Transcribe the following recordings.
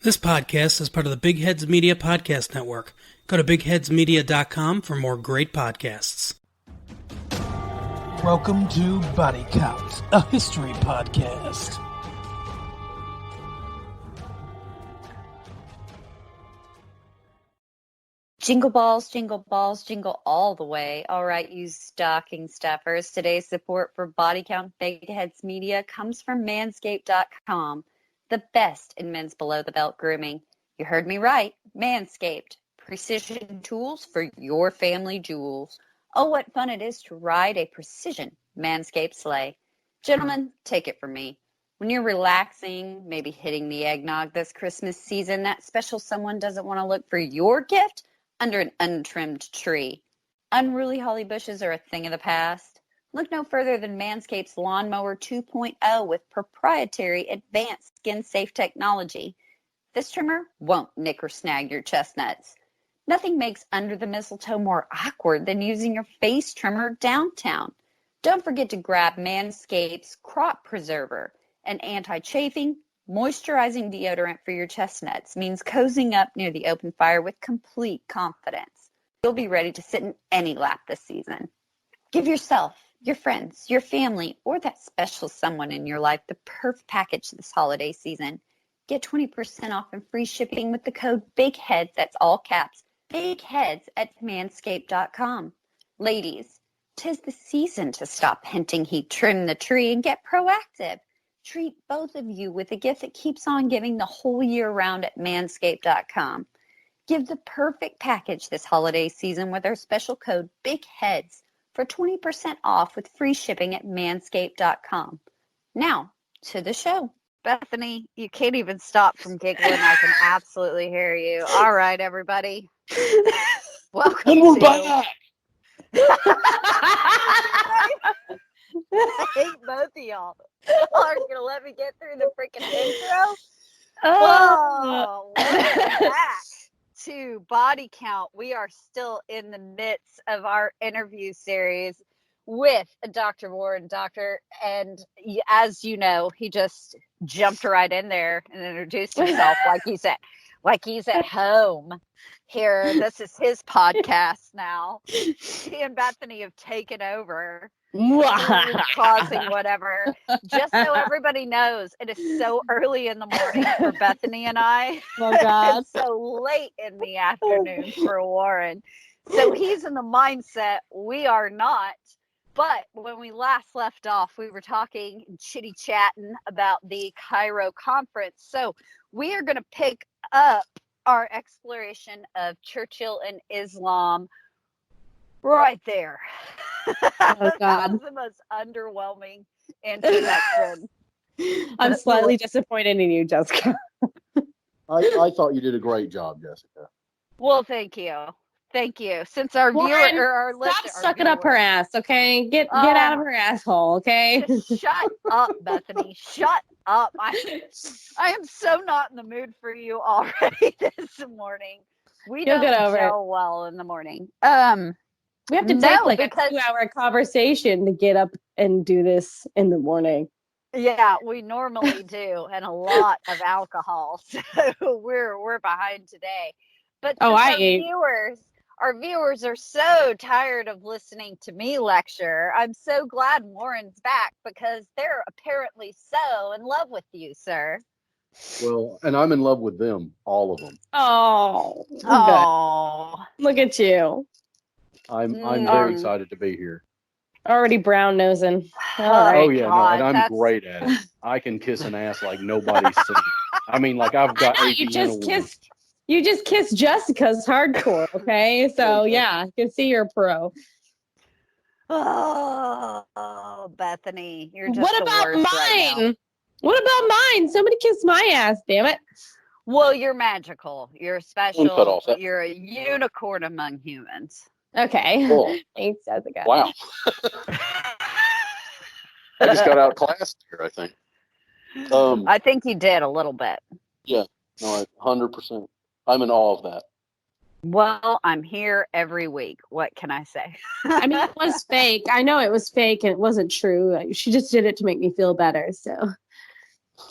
This podcast is part of the Big Heads Media Podcast Network. Go to bigheadsmedia.com for more great podcasts. Welcome to Body Count, a history podcast. Jingle balls, jingle all the way. All right, you stocking stuffers. Today's support for Body Count Big Heads Media comes from Manscaped.com, the best in men's below-the-belt grooming. You heard me right, Manscaped. Precision tools for your family jewels. Oh, what fun it is to ride a precision Manscaped sleigh. Gentlemen, take it from me. When you're relaxing, maybe hitting the eggnog this Christmas season, that special someone doesn't want to look for your gift under an untrimmed tree. Unruly holly bushes are a thing of the past. Look no further than Manscaped's Lawnmower 2.0 with proprietary advanced skin-safe technology. This trimmer won't nick or snag your chestnuts. Nothing makes under the mistletoe more awkward than using your face trimmer downtown. Don't forget to grab Manscaped's Crop Preserver, an anti-chafing, moisturizing deodorant for your chestnuts. Means cozying up near the open fire with complete confidence. You'll be ready to sit in any lap this season. Give yourself, your friends, your family, or that special someone in your life the perfect package this holiday season. Get 20% off and free shipping with the code BIGHEADS, that's all caps, BIGHEADS at manscaped.com. Ladies, 'tis the season to stop hinting he'd trim the tree and get proactive. Treat both of you with a gift that keeps on giving the whole year round at manscaped.com. Give the perfect package this holiday season with our special code BIGHEADS for 20% off with free shipping at manscaped.com. Now, to the show. Bethany, you can't even stop from giggling. I can absolutely hear you. All right, everybody. Welcome. And we're back. I hate both of y'all. Y'all are going to let me get through the freaking intro? Oh, welcome back to Body Count. We are still in the midst of our interview series with Dr. Warren Dockter. And as you know, he just jumped right in there and introduced himself like he's at home here. This is his podcast now. He and Bethany have taken over. Causing whatever. Just so everybody knows, it is so early in the morning for Bethany and I. Oh God. It's so late in the afternoon for Warren. So he's in the mindset we are not. But when we last left off, we were talking and chitty-chatting about the Cairo Conference. So we are going to pick up our exploration of Churchill and Islam right there. Oh God. That was the most underwhelming introduction. I'm slightly disappointed in you, Jessica. I thought you did a great job, Jessica. Well, thank you. Thank you. Since our Warren, viewer or our stop listener, sucking up her ass, okay? Get out of her asshole, okay? Just shut up, Bethany. Shut up. I am so not in the mood for you already this morning. We You'll don't get over gel well in the morning. We have to take like a 2-hour conversation to get up and do this in the morning. Yeah, we normally do, and a lot of alcohol. So we're behind today. But our viewers are so tired of listening to me lecture. I'm so glad Warren's back because they're apparently so in love with you, sir. Well, and I'm in love with them, all of them. Oh, look at you. I'm very excited to be here. Already brown nosing. Oh yeah, God, no, and I'm great at it. I can kiss an ass like nobody's seen. I mean, like I've got. You just kissed Jessica's hardcore, okay? So yeah, I can see you're a pro. Oh, Bethany, you're just What about mine? Right, what about mine? Somebody kissed my ass, damn it. Well, you're magical. You're special. You're a unicorn among humans. Okay. Cool. Thanks, Jessica. Wow. I just got outclassed here, I think. I think you did a little bit. Yeah. No, 100%. I'm in awe of that. Well, I'm here every week. What can I say? I mean, it was fake. I know it was fake and it wasn't true. She just did it to make me feel better. So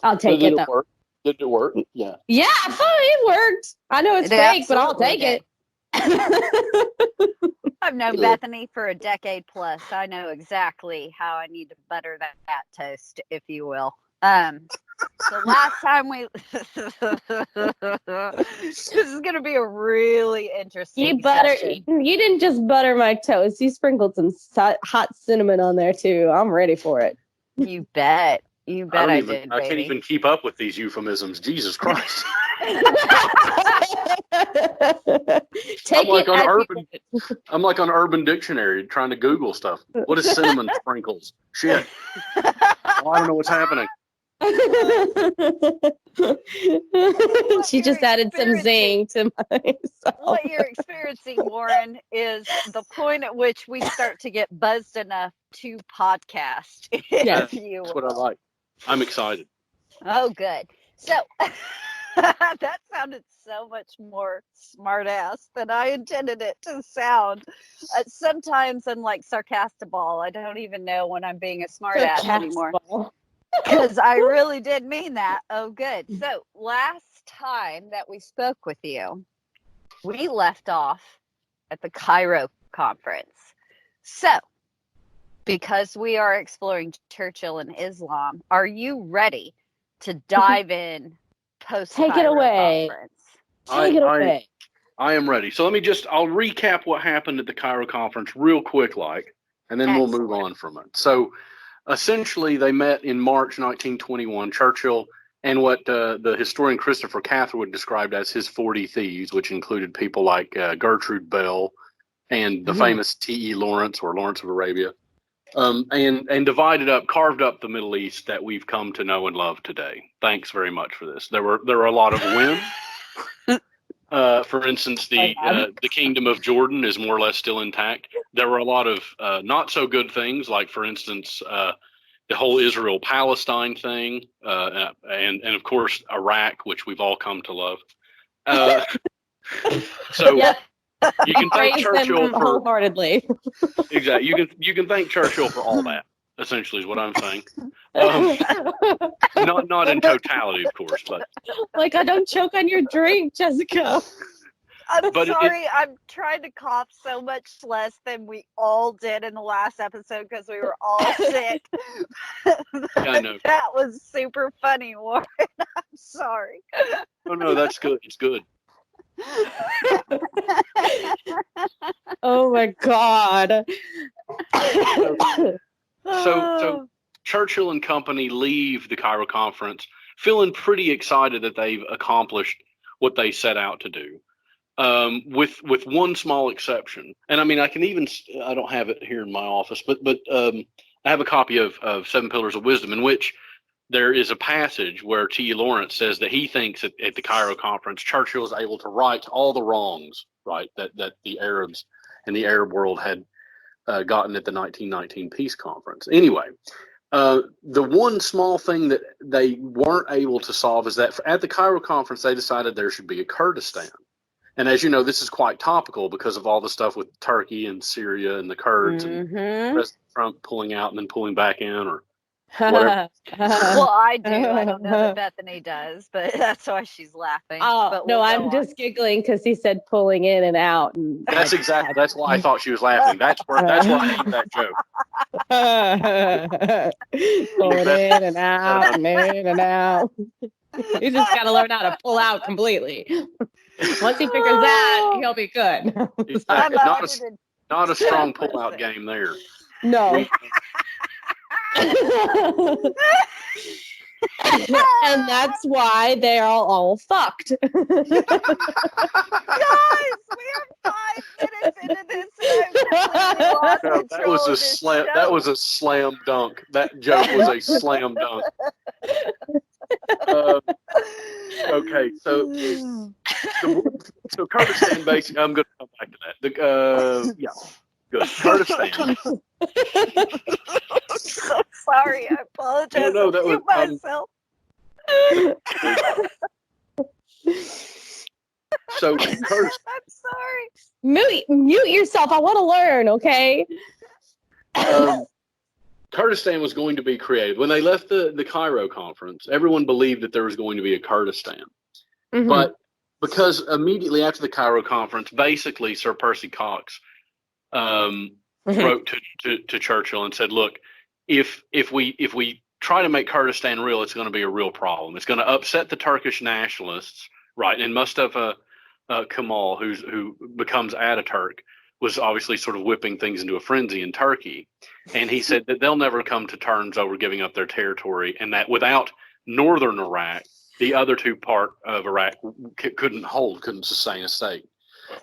I'll take it, though. Did it work? Yeah. Yeah, it worked. I know it's fake, but I'll take it. I've known Bethany for a decade plus. I know exactly how I need to butter that toast, if you will. The last time this is going to be a really interesting session. You didn't just butter my toast. You sprinkled some hot cinnamon on there too. I'm ready for it. You bet. You bet I did, I can't even keep up with these euphemisms. Jesus Christ. I'm like on Urban Dictionary trying to Google stuff. What is cinnamon sprinkles? Shit. I don't know what's happening. She just added some zing to myself. What you're experiencing, Warren, is the point at which we start to get buzzed enough to podcast. That's what I like. I'm excited. Oh, good. So that sounded so much more smart-ass than I intended it to sound. Sometimes I'm like sarcastable. I don't even know when I'm being a smart-ass anymore. Because I really did mean that. Oh, good. So last time that we spoke with you, we left off at the Cairo Conference. So, because we are exploring Churchill and Islam, are you ready to dive in post-Cairo Take it away. Conference? Take it away. I am ready. So I'll recap what happened at the Cairo Conference real quick, and then we'll move on from it. So, essentially, they met in March 1921. Churchill and what the historian Christopher Catherwood described as his 40 thieves, which included people like Gertrude Bell and the famous T.E. Lawrence, or Lawrence of Arabia, and carved up the Middle East that we've come to know and love today. Thanks very much for this. There were a lot of wins. For instance, the Kingdom of Jordan is more or less still intact. There were a lot of not so good things, like, for instance, the whole Israel-Palestine thing, and of course Iraq, which we've all come to love. You can thank Churchill wholeheartedly. Exactly. You can thank Churchill for all that. Essentially, is what I'm saying. Not in totality, of course, but like, I don't choke on your drink, Jessica. I'm sorry. I'm trying to cough so much less than we all did in the last episode because we were all sick. I know. That was super funny, Warren. I'm sorry. Oh no, that's good. It's good. Oh my God. So Churchill and company leave the Cairo Conference feeling pretty excited that they've accomplished what they set out to do. With one small exception. And I mean, I don't have it here in my office, but I have a copy of Seven Pillars of Wisdom, in which there is a passage where T. Lawrence says that he thinks at the Cairo Conference, Churchill was able to right all the wrongs, right, that the Arabs and the Arab world had gotten at the 1919 peace conference. Anyway, the one small thing that they weren't able to solve is that at the Cairo Conference, they decided there should be a Kurdistan. And as you know, this is quite topical because of all the stuff with Turkey and Syria and the Kurds and President Trump pulling out and then pulling back in, or whatever. Well, I do. I don't know that Bethany does, but that's why she's laughing. Oh, but no, I'm just giggling because he said pulling in and out. And that's why I thought she was laughing. That's where I need that joke. Pulling in and out and in and out. You just got to learn how to pull out completely. Once he figures that, he'll be good. Exactly. Not a strong pull-out game there. No. And that's why they're all fucked. Guys, we are 5 minutes into this. That was a slam dunk. That joke was a slam dunk. Okay, so Kurdistan, basically, I'm going to come back to that. Yeah, good. Kurdistan. I'm so sorry. I apologize. No, that was myself. So Kurdistan. I'm sorry. Mute yourself. I want to learn. Okay. Kurdistan was going to be created. When they left the Cairo conference, everyone believed that there was going to be a Kurdistan. Mm-hmm. But because immediately after the Cairo conference, basically Sir Percy Cox wrote to Churchill and said, look, if we try to make Kurdistan real, it's going to be a real problem. It's going to upset the Turkish nationalists, right? And Mustafa Kemal, who becomes Ataturk, was obviously sort of whipping things into a frenzy in Turkey. And he said that they'll never come to terms over giving up their territory, and that without northern Iraq, the other two part of Iraq couldn't sustain a state.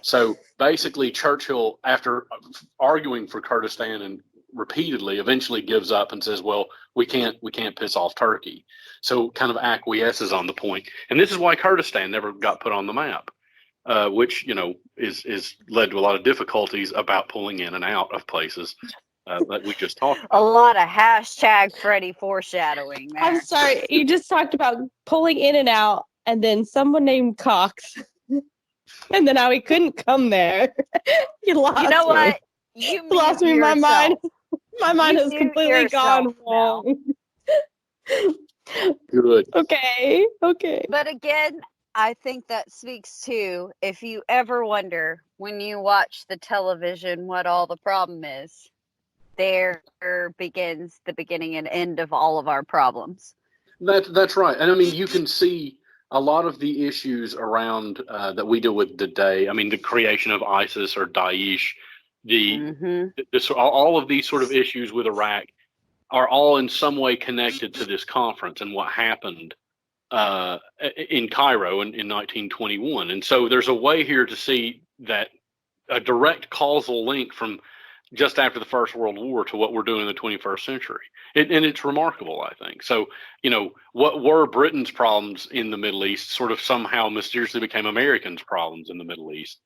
So basically, Churchill, after arguing for Kurdistan and repeatedly, eventually gives up and says, well, we can't piss off Turkey. So kind of acquiesces on the point. And this is why Kurdistan never got put on the map, which, is led to a lot of difficulties about pulling in and out of places that we just talked about. A lot of hashtag Freddy foreshadowing there. I'm sorry, you just talked about pulling in and out, and then someone named Cox. And then how he couldn't come there. You lost me. You know what? You lost me in my mind. My mind has completely gone wrong. Good. Okay. But again, I think that speaks to, if you ever wonder when you watch the television what all the problem is, there begins the beginning and end of all of our problems. That's right. And I mean, you can see a lot of the issues around that we deal with today. I mean, the creation of ISIS or Daesh, all of these sort of issues with Iraq are all in some way connected to this conference and what happened in Cairo in 1921. And so there's a way here to see that a direct causal link from just after the First World War to what we're doing in the 21st century. And it's remarkable, I think. So, what were Britain's problems in the Middle East sort of somehow mysteriously became Americans' problems in the Middle East,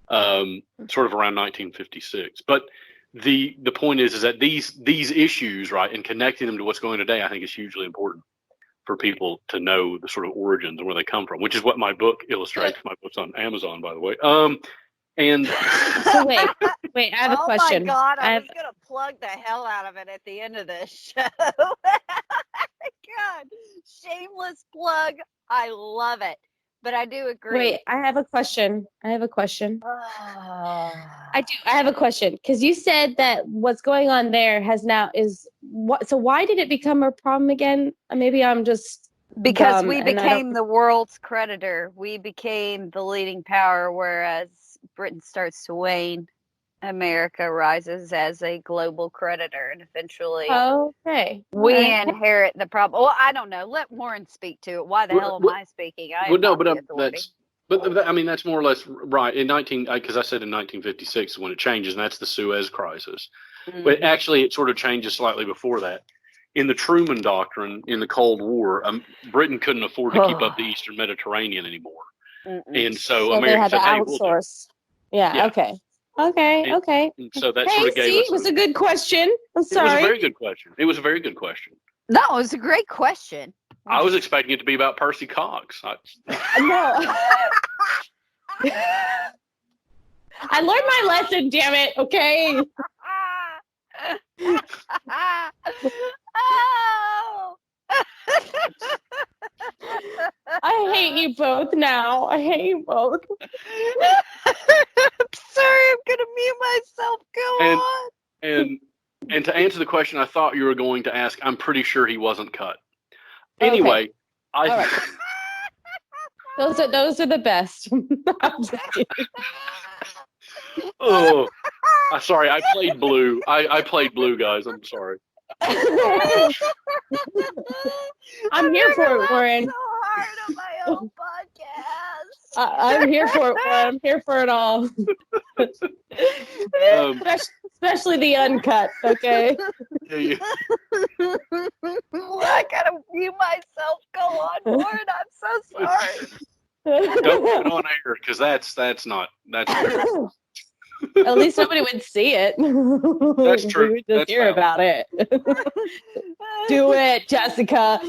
sort of around 1956. But the point is that these issues, right, and connecting them to what's going on today, I think is hugely important for people to know the sort of origins and where they come from, which is what my book illustrates. My book's on Amazon, by the way. And so wait, I have a question. Oh my God, I was going to plug the hell out of it at the end of this show. God, shameless plug. I love it. But I do agree. Wait, I have a question. I have a question. I have a question. Because you said that what's going on there so why did it become a problem again? Maybe I'm just because we became the world's creditor. We became the leading power, whereas Britain starts to wane. America rises as a global creditor, and eventually we inherit the problem. Well, I don't know. Let Warren speak to it. Why the hell am I speaking? I mean, that's more or less right. Because I said in 1956 when it changes, and that's the Suez Crisis. Mm-hmm. But actually, it sort of changes slightly before that. In the Truman Doctrine, in the Cold War, Britain couldn't afford to keep up the Eastern Mediterranean anymore. Mm-mm. And so America said, hey, outsource. Yeah, okay. And so that sort of gave us. It was a good question. I'm sorry. It was a very good question. No, it was a great question. I was expecting it to be about Percy Cox. No. I learned my lesson, damn it, okay? Oh. I hate you both now. I hate you both. I'm sorry, I'm gonna mute myself. Go on. And to answer the question I thought you were going to ask, I'm pretty sure he wasn't cut. Anyway, right. Those are the best. Oh, I'm sorry. I played blue. I played blue, guys. I'm sorry. I'm here for it, Warren. So hard on my own podcast. I'm here for it, Warren. I'm here for it all. Especially the uncut, okay? I gotta mute myself. Go on, Warren. I'm so sorry. Don't put it on air because that's at least nobody would see it. That's true. We would just hear about it. Do it, Jessica.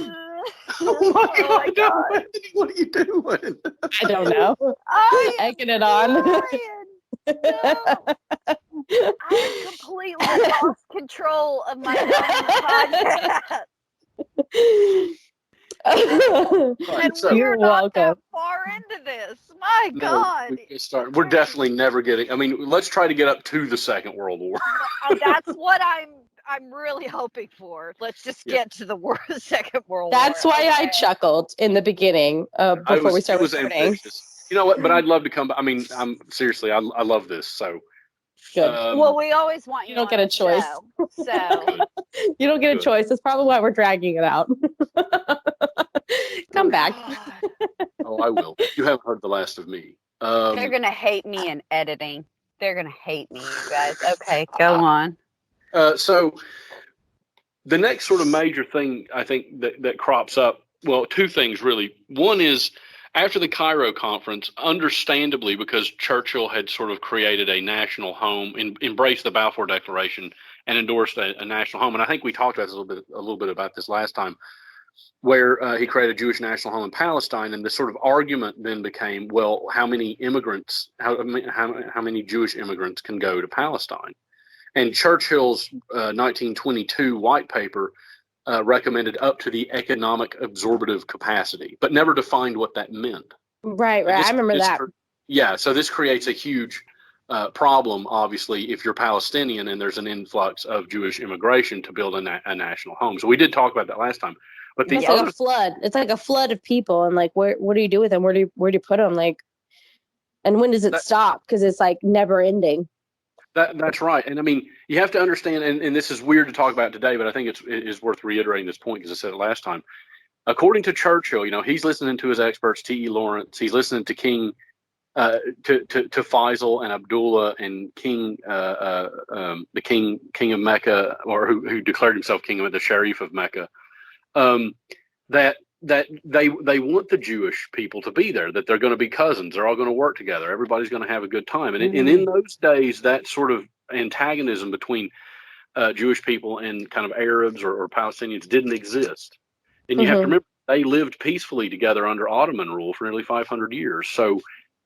Oh my God. What are you doing? I don't know. Egging it on. No. I completely lost control of my own podcast. And So, we're You're not that welcome. far into this. My God. We're definitely never getting. I mean, let's try to get up to the Second World War. That's what I'm really hoping for. Let's just get to the Second World War. That's why I chuckled in the beginning before we started recording. Ambitious. You know what? But I'd love to come. I mean, I'm seriously. I love this. So good. Well, we always want you. You don't get a choice. So you don't get a choice. That's probably why we're dragging it out. Come back. Oh, I will. You haven't heard the last of me. They're gonna hate me in editing. They're gonna hate me, you guys. Okay, go on. So the next sort of major thing I think that crops up. Well, two things really. One is after the Cairo Conference, understandably, because Churchill had sort of created a national home, embraced the Balfour Declaration, and endorsed a national home. And I think we talked about this a little bit about this last time, where he created a Jewish national home in Palestine. And the sort of argument then became, well, how many immigrants, how many Jewish immigrants can go to Palestine? And Churchill's 1922 white paper recommended up to the economic absorptive capacity, but never defined what that meant. Right. I remember that. Yeah, so this creates a huge problem, obviously, if you're Palestinian and there's an influx of Jewish immigration to build a national home. So we did talk about that last time. But it's like a flood. It's like a flood of people, and like, what do you do with them? Where do you put them? Like, and when does it stop? Because it's like never ending. That's right. And I mean, you have to understand, and this is weird to talk about today, but I think it is worth reiterating this point because I said it last time. According to Churchill, he's listening to his experts, T.E. Lawrence. He's listening to King, to Faisal and Abdullah and King, the King of Mecca, or who declared himself king of the Sharif of Mecca. That they want the Jewish people to be there, that they're going to be cousins, they're all going to work together, everybody's going to have a good time. And in those days, that sort of antagonism between Jewish people and kind of Arabs or Palestinians didn't exist. And you have to remember, they lived peacefully together under Ottoman rule for nearly 500 years. So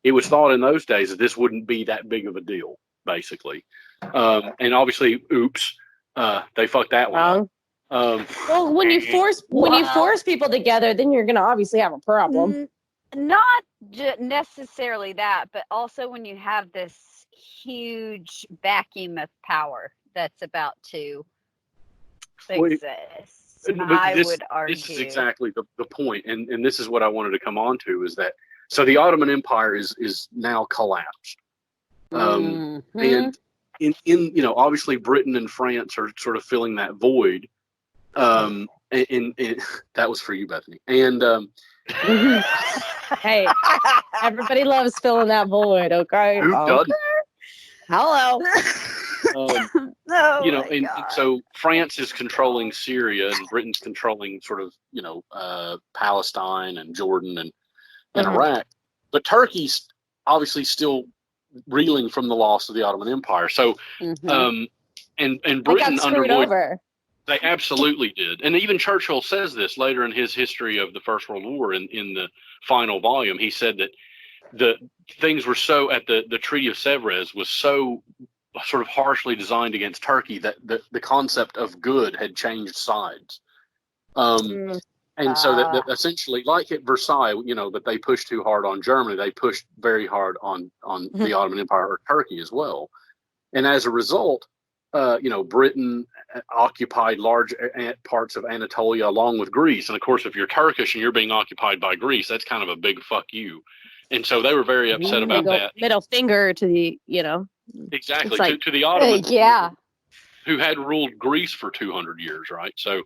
it was thought in those days that this wouldn't be that big of a deal, basically. And obviously, oops, they fucked that one up. Well, when you force people together, then you're going to obviously have a problem. Not necessarily that, but also when you have this huge vacuum of power that's about to exist. I would argue. This is exactly the point, and this is what I wanted to come on to, is that so the Ottoman Empire is now collapsed. And in obviously Britain and France are sort of filling that void. And that was for you, Bethany. And hey, everybody loves filling that void. Okay, who doesn't? Hello. And so France is controlling Syria, and Britain's controlling sort of Palestine and Jordan and Iraq, but Turkey's obviously still reeling from the loss of the Ottoman Empire. So and Britain got screwed over. They absolutely did. And even Churchill says this later in his history of the First World War in the final volume. He said that the things were so, at the Treaty of Sèvres was so sort of harshly designed against Turkey that the concept of good had changed sides. And so that essentially, like at Versailles, that they pushed too hard on Germany, they pushed very hard on the Ottoman Empire or Turkey as well. And as a result, Britain occupied large parts of Anatolia along with Greece. And of course, if you're Turkish and you're being occupied by Greece, that's kind of a big fuck you. And so they were very upset about that. Middle finger to the, Exactly, like, to the Ottomans, who had ruled Greece for 200 years, right? So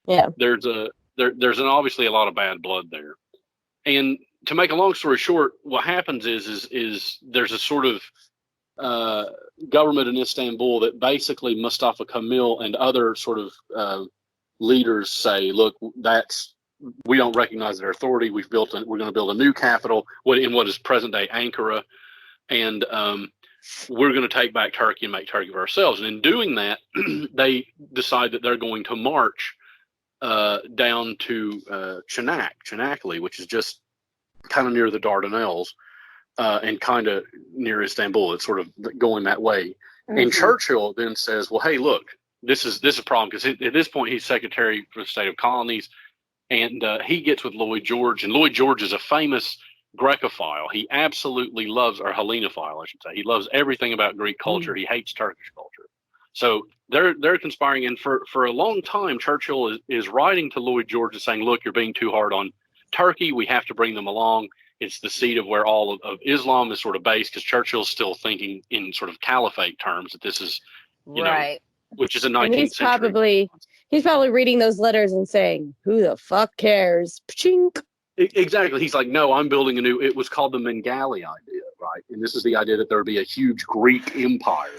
there's obviously a lot of bad blood there. And to make a long story short, what happens is there's a sort of government in Istanbul that basically Mustafa Kemal and other sort of leaders say, look, we don't recognize their authority. We're going to build a new capital in what is present day Ankara, and we're going to take back Turkey and make Turkey for ourselves. And in doing that, they decide that they're going to march down to Çanakkale, which is just kind of near the Dardanelles. And kind of near Istanbul. It's sort of going that way. And Churchill then says, well, hey, look, this is a problem because at this point he's Secretary for the State of Colonies, and he gets with Lloyd George, and Lloyd George is a famous Grecophile. He absolutely loves, or Hellenophile, I should say. He loves everything about Greek culture. He hates Turkish culture. So they're conspiring, and for a long time, Churchill is writing to Lloyd George and saying, "Look, you're being too hard on Turkey. We have to bring them along. It's the seat of where all of Islam is sort of based," because Churchill's still thinking in sort of caliphate terms that this is, right. which is a 19th and century. He's probably reading those letters and saying, "Who the fuck cares?" Pchink. Exactly. He's like, no, I'm building it was called the Bengali idea, right? And this is the idea that there would be a huge Greek empire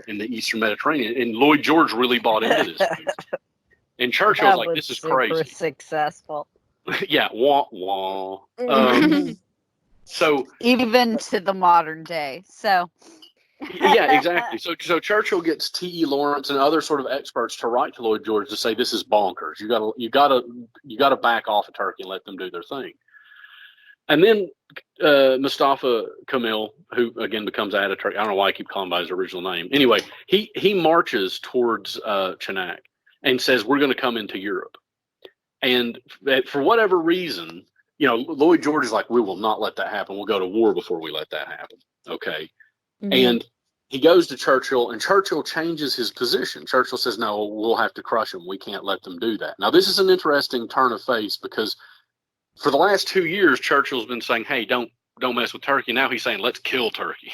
in the Eastern Mediterranean. And Lloyd George really bought into this. And Churchill's like, this is crazy. Successful. Yeah, wah, wah. So even to the modern day. So yeah, exactly. So Churchill gets T.E. Lawrence and other sort of experts to write to Lloyd George to say this is bonkers. You gotta back off of Turkey and let them do their thing. And then Mustafa Kemal, who again becomes Ataturk. I don't know why I keep calling him by his original name. Anyway, he marches towards Chanak and says we're going to come into Europe. And for whatever reason, Lloyd George is like, we will not let that happen. We'll go to war before we let that happen. Okay. Mm-hmm. And he goes to Churchill, and Churchill changes his position. Churchill says, no, we'll have to crush them. We can't let them do that. Now, this is an interesting turn of face because for the last 2 years, Churchill's been saying, hey, don't mess with Turkey. Now he's saying, let's kill Turkey.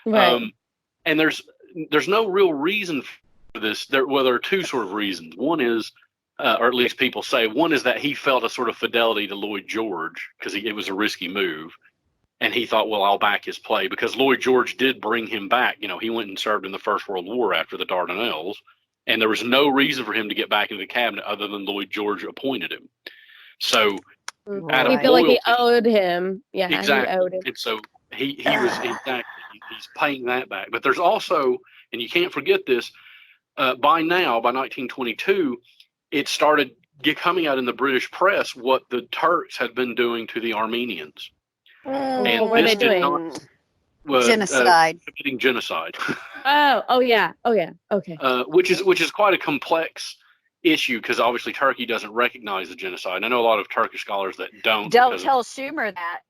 Right. And there's no real reason for this. There are two sort of reasons. One is, or at least people say, one is that he felt a sort of fidelity to Lloyd George because it was a risky move. And he thought, well, I'll back his play because Lloyd George did bring him back. He went and served in the First World War after the Dardanelles, and there was no reason for him to get back into the cabinet other than Lloyd George appointed him. So, out of he felt like he owed him. Yeah, exactly. He owed him. And so he was exactly he's paying that back. But there's also, and you can't forget this, by 1922, it started coming out in the British press what the Turks had been doing to the Armenians. And what were they doing? Genocide. Committing genocide. Oh yeah. Okay. Which is quite a complex issue because obviously Turkey doesn't recognize the genocide. I know a lot of Turkish scholars that don't. Don't tell Schumer that.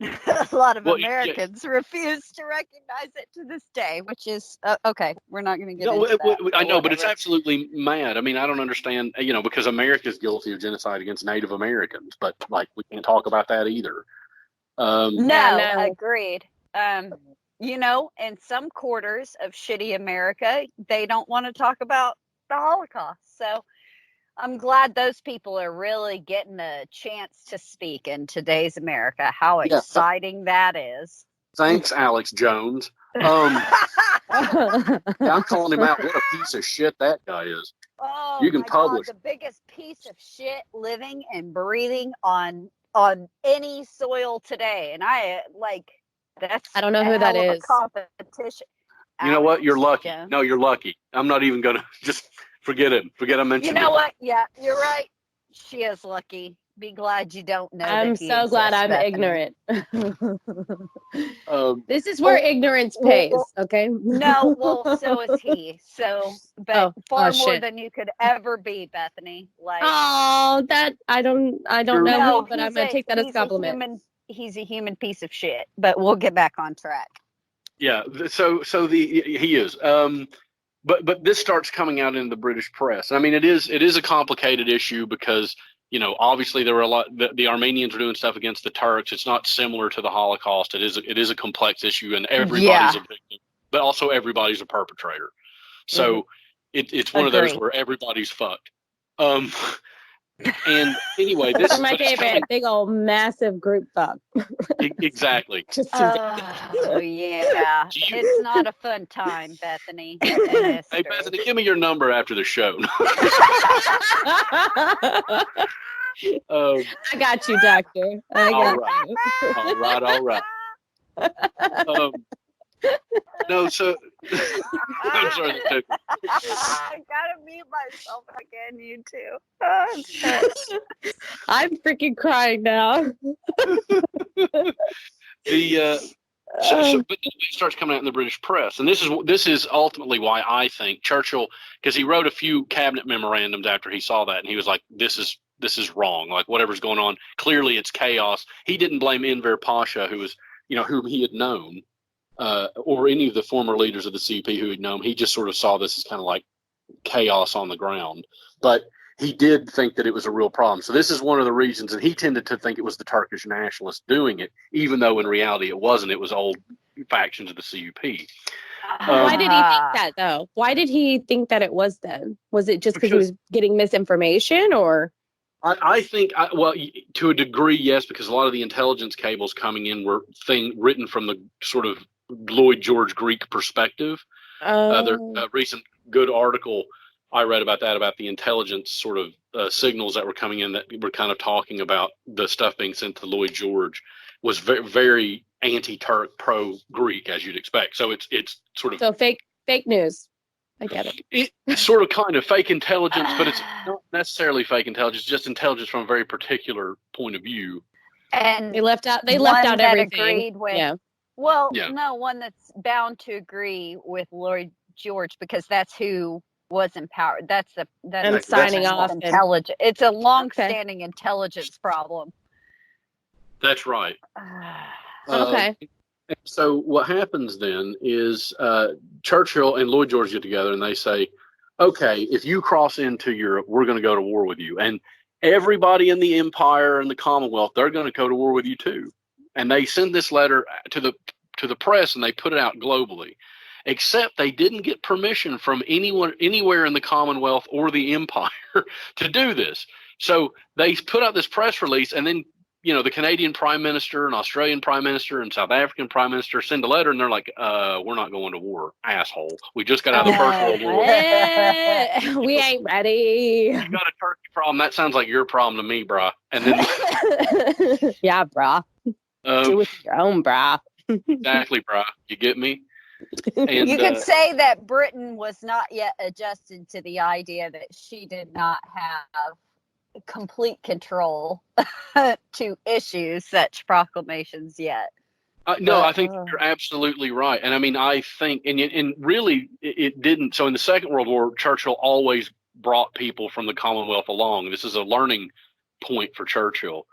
A lot of Americans refuse to recognize it to this day, which is okay. We're not going to get into that. I know, but it's absolutely mad. I mean, I don't understand. Because America's guilty of genocide against Native Americans, but we can't talk about that either. No, agreed. In some quarters of shitty America, they don't want to talk about the Holocaust. So I'm glad those people are really getting a chance to speak in today's America. How exciting that is. Thanks, Alex Jones. I'm calling him out. What a piece of shit that guy is. Oh, you can publish. God, the biggest piece of shit living and breathing on any soil today. And I don't know who that is. Competition. You know what? You're lucky. Yeah. No, you're lucky. I'm not even going to just forget him. Forget I mentioned it. You know what? Yeah, you're right. She is lucky. Be glad you don't know. I'm so glad I'm ignorant. This is where ignorance pays, okay? No, well, so is he. So, but far more than you could ever be, Bethany. That I don't know him, but I'm gonna take that as a compliment. He's a human piece of shit. But we'll get back on track. Yeah. So he is. But this starts coming out in the British press. I mean, it is a complicated issue because. Obviously there were the Armenians are doing stuff against the Turks. It's not similar to the Holocaust. It is a complex issue, and everybody's a victim, but also everybody's a perpetrator. So it's one of those where everybody's fucked. And anyway, this is my favorite big old massive group fuck. Exactly. Oh yeah, it's not a fun time, Bethany. Hey Bethany, give me your number after the show. I got you, Doctor. All right. No, so I'm sorry. I gotta mute myself again. You too. I'm freaking crying now. But it starts coming out in the British press, and this is ultimately why I think Churchill, because he wrote a few cabinet memorandums after he saw that, and he was like, "This is wrong. Like whatever's going on, clearly it's chaos." He didn't blame Enver Pasha, who was whom he had known, or any of the former leaders of the CP who had known. He just sort of saw this as kind of like chaos on the ground, but he did think that it was a real problem. So this is one of the reasons, and he tended to think it was the Turkish nationalists doing it, even though in reality it wasn't. It was old factions of the CUP. Why did he think that, though? Why did he think that it was then? Was it just because he was getting misinformation, or? I think, well, to a degree, yes, because a lot of the intelligence cables coming in were written from the sort of Lloyd George Greek perspective. There's a recent good article I read about that, about the intelligence sort of signals that were coming in that were kind of talking about the stuff being sent to Lloyd George was very, very anti-Turk, pro-Greek, as you'd expect. So it's sort of... So fake news. I get it. It's sort of kind of fake intelligence, but it's not necessarily fake intelligence, just intelligence from a very particular point of view. And they left out everything. Agreed with, yeah. Well, no, one that's bound to agree with Lloyd George, because that's who was empowered. That's signing off. Intelligence. It's a long-standing intelligence problem. That's right. Okay. So what happens then is Churchill and Lloyd George get together and they say, okay, if you cross into Europe, we're going to go to war with you. And everybody in the Empire and the Commonwealth, they're going to go to war with you too. And they send this letter to the press and they put it out globally. Except they didn't get permission from anyone anywhere in the Commonwealth or the Empire to do this. So they put out this press release, and then the Canadian Prime Minister and Australian Prime Minister and South African Prime Minister send a letter, and they're like, we're not going to war, asshole. We just got out of the First World War. We ain't ready. You got a Turkey problem. That sounds like your problem to me, brah. And then yeah, brah. Do it your own, brah. Exactly, brah. You get me? And, you could say that Britain was not yet adjusted to the idea that she did not have complete control to issue such proclamations yet. No, I think you're absolutely right. And I mean, I think, and really it didn't. So in the Second World War, Churchill always brought people from the Commonwealth along. This is a learning point for Churchill.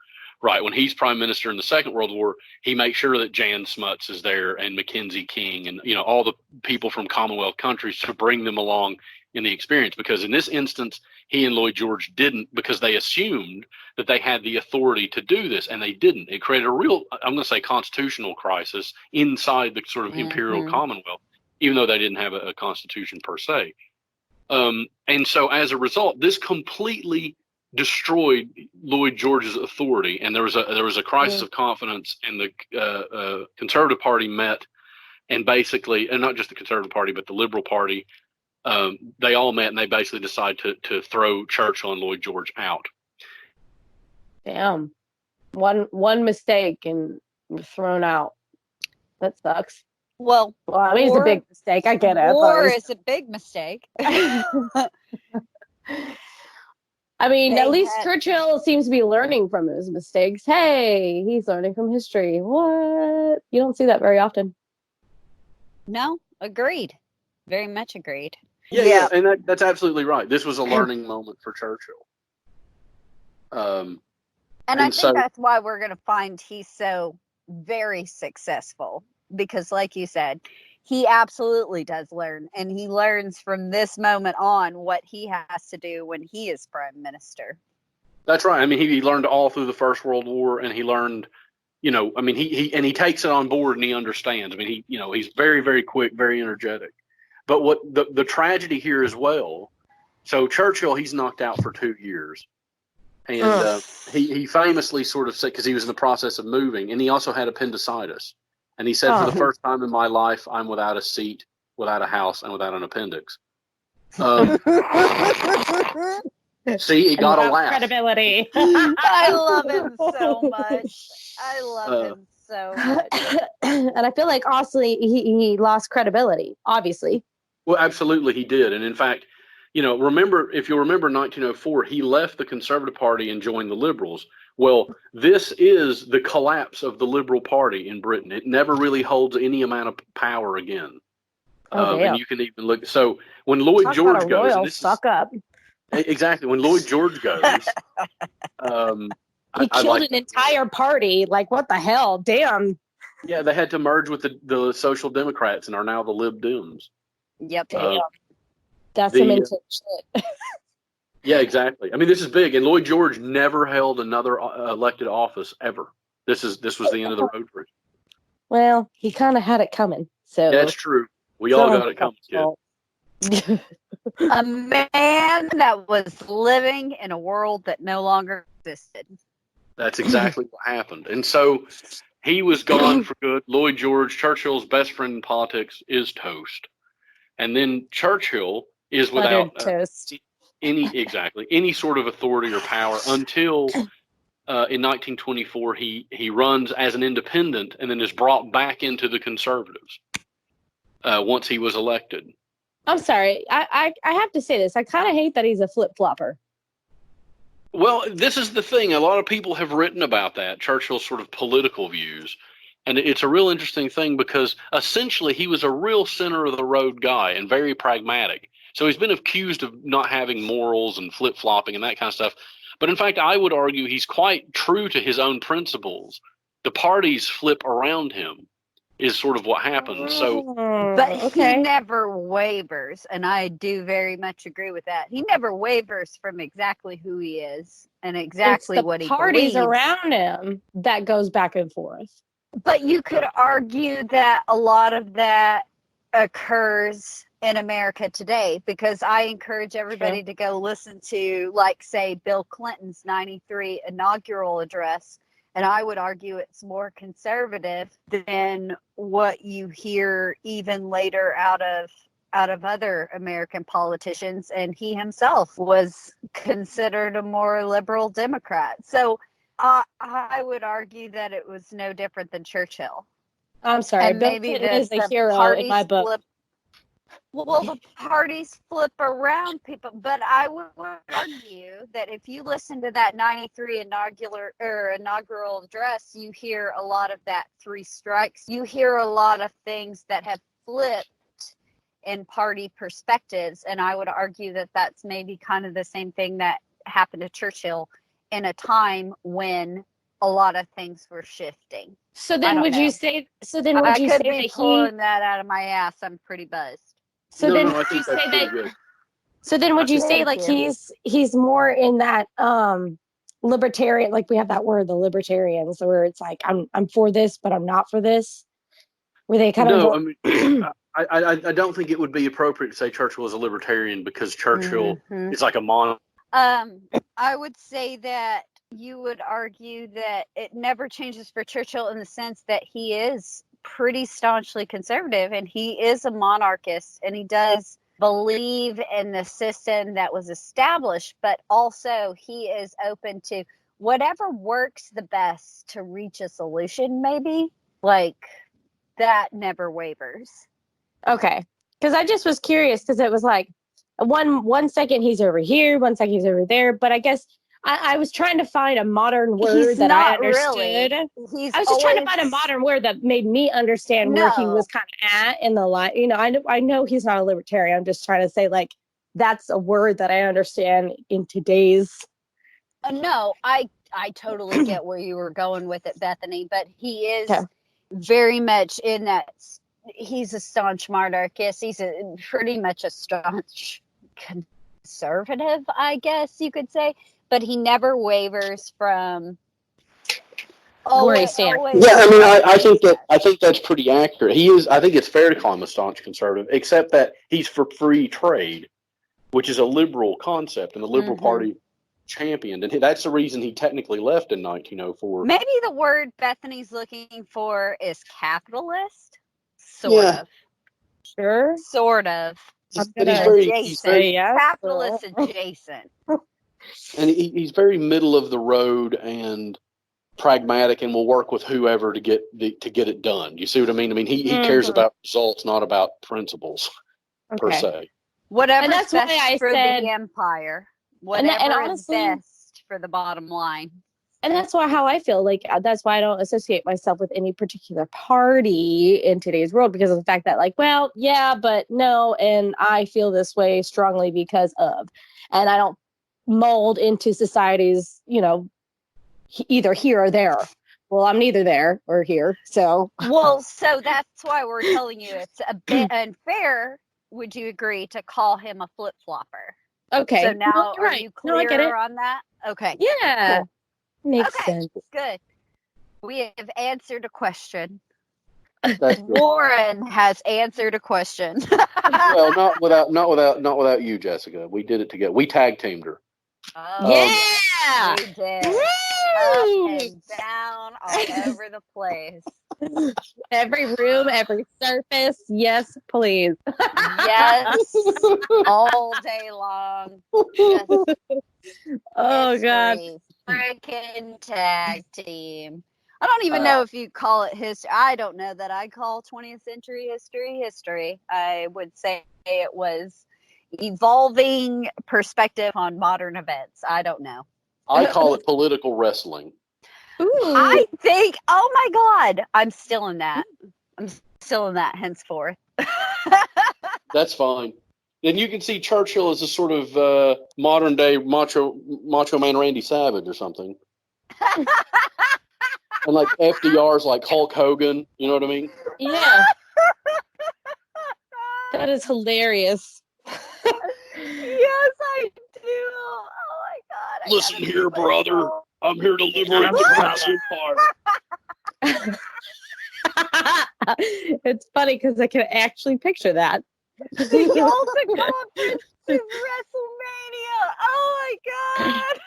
Right. When he's prime minister in the Second World War, he makes sure that Jan Smuts is there and Mackenzie King and, all the people from Commonwealth countries to bring them along in the experience. Because in this instance, he and Lloyd George didn't, because they assumed that they had the authority to do this, and they didn't. It created a real, I'm going to say, constitutional crisis inside the sort of imperial Commonwealth, even though they didn't have a constitution per se. And so as a result, this completely destroyed Lloyd George's authority, and there was a crisis of confidence, and the Conservative Party met, and basically, and not just the Conservative Party, but the Liberal Party, they all met, and they basically decided to throw Churchill and Lloyd George out. Damn, one mistake and you're thrown out. That sucks. Well, I mean, it's a big mistake. I get it. War is a big mistake. I mean, at least Churchill seems to be learning from his mistakes. Hey, he's learning from history. What? You don't see that very often. No, agreed. Very much agreed. Yeah. And that's absolutely right. This was a learning moment for Churchill. And I think that's why we're going to find he's so very successful. Because like you said, he absolutely does learn, and he learns from this moment on what he has to do when he is prime minister. That's right. I mean, he learned all through the First World War, and he learned, he takes it on board and he understands. I mean, he's very, very quick, very energetic. But what the tragedy here as well, so Churchill, he's knocked out for 2 years. And he famously sort of said, because he was in the process of moving, and he also had appendicitis. And he said, for the first time in my life, I'm without a seat, without a house, and without an appendix. See, he got a laugh. Credibility. I love him so much. I love him so much. And I feel like also he lost credibility, obviously. Well, absolutely he did. And in fact, if you'll remember 1904, he left the Conservative Party and joined the Liberals, Well, this is the collapse of the Liberal Party in Britain. It never really holds any amount of power again. And you can even look. So when Lloyd Talk George about a goes, royal and this fuck up. exactly when Lloyd George goes, He killed an entire party. Like, what the hell? Damn. Yeah, they had to merge with the Social Democrats and are now the Lib Dems. Yep. Damn. That's some intense shit. Yeah, exactly. I mean, this is big, and Lloyd George never held another elected office ever. This was the end of the road for him. Well, he kind of had it coming. So that's true. We all got it coming, kid. A man that was living in a world that no longer existed. That's exactly what happened. And so he was gone for good. Lloyd George, Churchill's best friend in politics, is toast. And then Churchill is without toast. any sort of authority or power until in 1924 he runs as an independent and then is brought back into the Conservatives once he was elected. I'm sorry. I have to say this. I kind of hate that he's a flip-flopper. Well, this is the thing. A lot of people have written about that, Churchill's sort of political views. And it's a real interesting thing because essentially he was a real center-of-the-road guy and very pragmatic. So he's been accused of not having morals and flip-flopping and that kind of stuff. But in fact, I would argue he's quite true to his own principles. The parties flip around him is sort of what happens. But he never wavers, and I do very much agree with that. He never wavers from exactly who he is and exactly what he believes. Parties around him that goes back and forth. But you could argue that a lot of that occurs in America today, because I encourage everybody to go listen to, like, say, Bill Clinton's 93 inaugural address. And I would argue it's more conservative than what you hear even later out of other American politicians. And he himself was considered a more liberal Democrat. So I would argue that it was no different than Churchill. I'm sorry, and Bill maybe Clinton is a hero in my book. Well, the parties flip around people, but I would argue that if you listen to that 93 inaugural address, you hear a lot of that three strikes. You hear a lot of things that have flipped in party perspectives, and I would argue that that's maybe kind of the same thing that happened to Churchill in a time when a lot of things were shifting. So then would you say that he pulling that out of my ass? I'm pretty buzzed. So then would you say that? So then would you say like he's more in that libertarian, like we have that word, the libertarians, where it's like I'm for this, but I'm not for this. Where they kind of I mean, I don't think it would be appropriate to say Churchill was a libertarian because Churchill is like a monarch. I would say that you would argue that it never changes for Churchill in the sense that he is pretty staunchly conservative and he is a monarchist and he does believe in the system that was established, but also he is open to whatever works the best to reach a solution. Maybe like that never wavers. Okay, because I just was curious because it was like one second he's over here, 1 second he's over there, but I guess I was trying to find a modern word that I understood. Really. I was just trying to find a modern word that made me understand where he was kind of at in the life. You know, I know he's not a libertarian. I'm just trying to say like that's a word that I understand in today's. No, I totally get where you were going with it, Bethany. But he is very much in that. He's a staunch monarchist. He's pretty much a staunch conservative, I guess you could say. But he never wavers from where he stands. Yeah, I mean, I think that's pretty accurate. He is. I think it's fair to call him a staunch conservative, except that he's for free trade, which is a liberal concept, and the Liberal Party championed, and that's the reason he technically left in 1904. Maybe the word Bethany's looking for is capitalist, sort of. Sure, sort of. But he's very capitalist adjacent. And he's very middle of the road and pragmatic, and will work with whoever to get it done. You see what I mean? I mean, he cares about results, not about principles per se. Whatever that's best for the empire. Whatever is best for the bottom line. And that's how I feel. Like, that's why I don't associate myself with any particular party in today's world, because of the fact that, like, well, yeah, but no, and I feel this way strongly because of, and I don't mold into society's, either here or there. Well, I'm neither there or here, so. Well, so that's why we're telling you it's a bit unfair. Would you agree to call him a flip-flopper? Okay. So now, are you clear I get it. on that? Okay. Yeah. Cool. Makes sense. Good. We have answered a question. That's good. Warren has answered a question. Well, not without you, Jessica. We did it together. We tag teamed her. Yeah. We did. Woo! Up and down, all over the place. Every room, every surface. Yes, please. Yes. All day long. Just Oh, God. Freaking tag team. I don't even know if you call it history. I don't know that I call 20th century history. I would say it was evolving perspective on modern events. I don't know. I call it political wrestling. Ooh. I think, oh my God, I'm still in that. Henceforth. That's fine. And you can see Churchill as a sort of modern day macho man Randy Savage or something. And like FDR's like Hulk Hogan, you know what I mean? Yeah. That is hilarious. Yes, I do. Oh my God. Listen here, brother. I'm here to liberate the British Empire. It's funny because I can actually picture that. The Ultimate Conference is WrestleMania. Oh my God.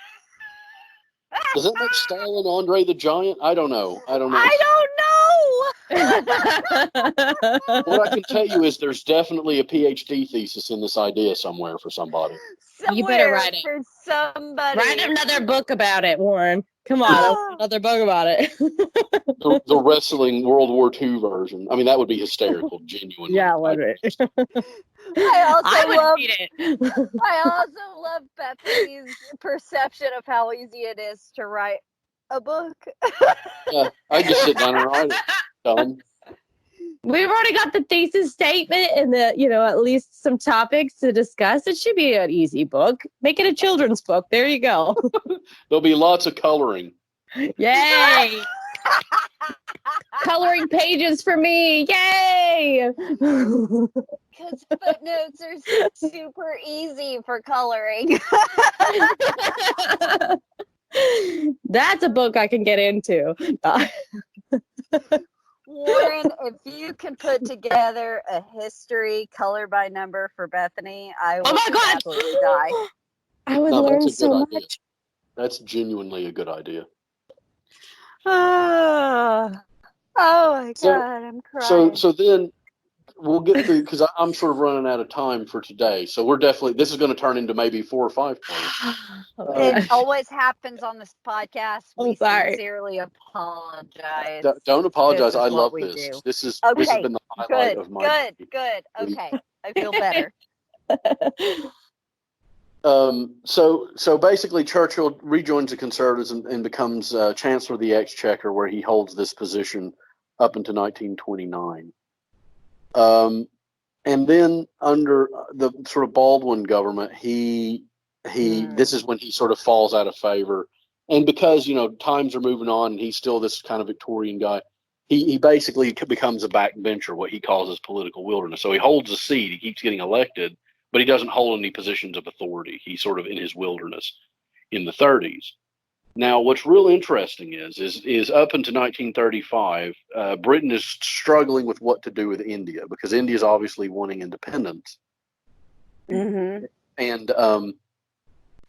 Does that make Stalin Andre the Giant? I don't know. I don't know. What I can tell you is there's definitely a PhD thesis in this idea somewhere for somebody. You better write it. For somebody. Write another book about it, Warren. Come on, another book about it. The wrestling World War II version. I mean, that would be hysterical, genuinely. Yeah, would it? I also love Bethany's perception of how easy it is to write a book. Yeah, I just sit down and write it. Tell them. We've already got the thesis statement and at least some topics to discuss. It should be an easy book. Make it a children's book. There you go. There'll be lots of coloring. Yay! Coloring pages for me. Yay! Because footnotes are super easy for coloring. That's a book I can get into. Warren, if you can put together a history color by number for Bethany, I will absolutely die. I would learn so much. That's genuinely a good idea. Oh my God, I'm crying. So then we'll get through, because I'm sort of running out of time for today. So this is going to turn into maybe 4 or 5 points. It always happens on this podcast. We sincerely apologize. Don't apologize. I love this. Do. This has been the highlight good, of my Good. Okay. I feel better. So basically Churchill rejoins the Conservatives and becomes Chancellor of the Exchequer, where he holds this position up until 1929. And then under the sort of Baldwin government, this is when he sort of falls out of favor. And because, times are moving on and he's still this kind of Victorian guy, he basically becomes a backbencher, what he calls his political wilderness. So he holds a seat, he keeps getting elected, but he doesn't hold any positions of authority. He's sort of in his wilderness in the 30s. Now, what's real interesting is up until 1935, Britain is struggling with what to do with India, because India is obviously wanting independence. Mm-hmm. And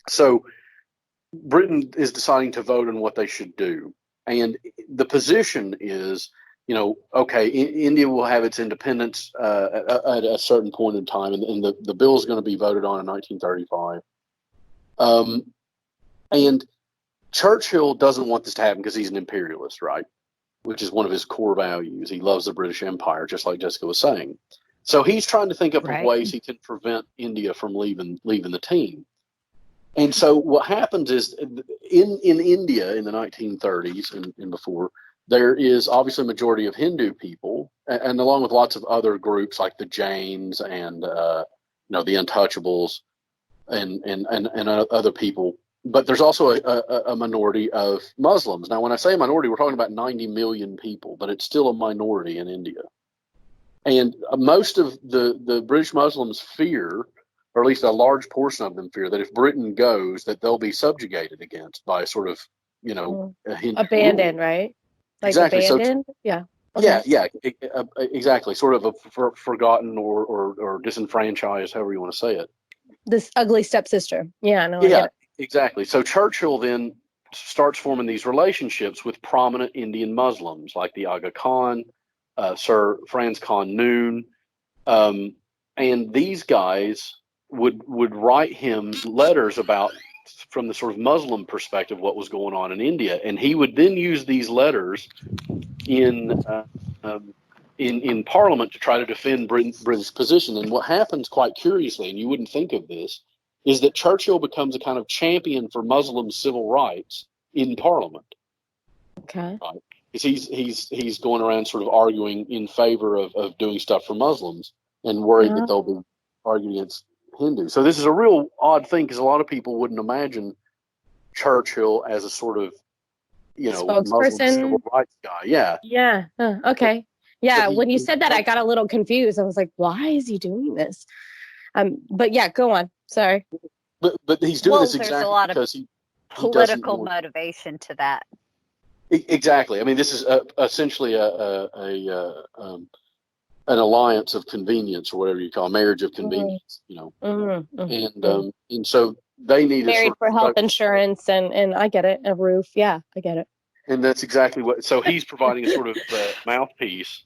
so Britain is deciding to vote on what they should do. And the position is, okay, India will have its independence at a certain point in time, and the bill is going to be voted on in 1935. And Churchill doesn't want this to happen because he's an imperialist, right? Which is one of his core values. He loves the British Empire, just like Jessica was saying. So he's trying to think up of ways he can prevent India from leaving the team. And so what happens is in India in the 1930s and before, there is obviously a majority of Hindu people, and along with lots of other groups like the Jains and the Untouchables and other people. But there's also a minority of Muslims. Now, when I say minority, we're talking about 90 million people, but it's still a minority in India. And most of the British Muslims fear, or at least a large portion of them fear, that if Britain goes, that they'll be subjugated against by sort of, abandoned, right? Like exactly. abandoned? So, yeah. Okay. Yeah, exactly. Sort of forgotten or disenfranchised, however you want to say it. This ugly stepsister. Yeah, no, I Yeah, get it. exactly. So Churchill then starts forming these relationships with prominent Indian Muslims like the Aga Khan, Sir Franz Khan Noon, and these guys would write him letters about, from the sort of Muslim perspective, what was going on in India, and he would then use these letters in Parliament to try to defend Britain's position. And what happens, quite curiously, and you wouldn't think of this, is that Churchill becomes a kind of champion for Muslim civil rights in Parliament. Okay. Right? He's going around sort of arguing in favor of doing stuff for Muslims and worried that they'll be arguing against Hindus. So this is a real odd thing, because a lot of people wouldn't imagine Churchill as a sort of, Muslim civil rights guy. Yeah. Yeah. Okay. Yeah. When you said that, I got a little confused. I was like, why is he doing this? But yeah, go on. Sorry. But he's doing this there's exactly a lot because of he political motivation to that. Exactly. I mean, this is essentially an alliance of convenience, or whatever you call a marriage of convenience, and so they need married for health insurance and I get it, a roof. Yeah, I get it. And that's exactly what. So he's providing a sort of mouthpiece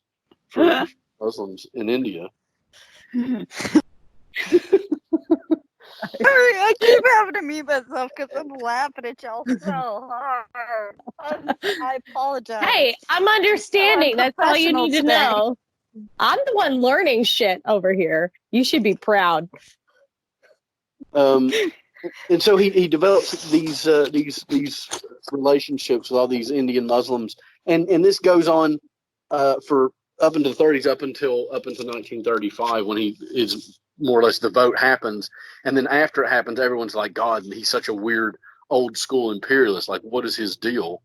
for Muslims in India. Sorry, I keep having to mute myself because I'm laughing at y'all so hard. I apologize. Hey, I'm understanding. That's all you need to know. I'm the one learning shit over here. You should be proud. And so he develops these relationships with all these Indian Muslims, and this goes on for up into the 30s, up until 1935, when he is more or less, the vote happens, and then after it happens, everyone's like, God, he's such a weird old school imperialist. Like, what is his deal?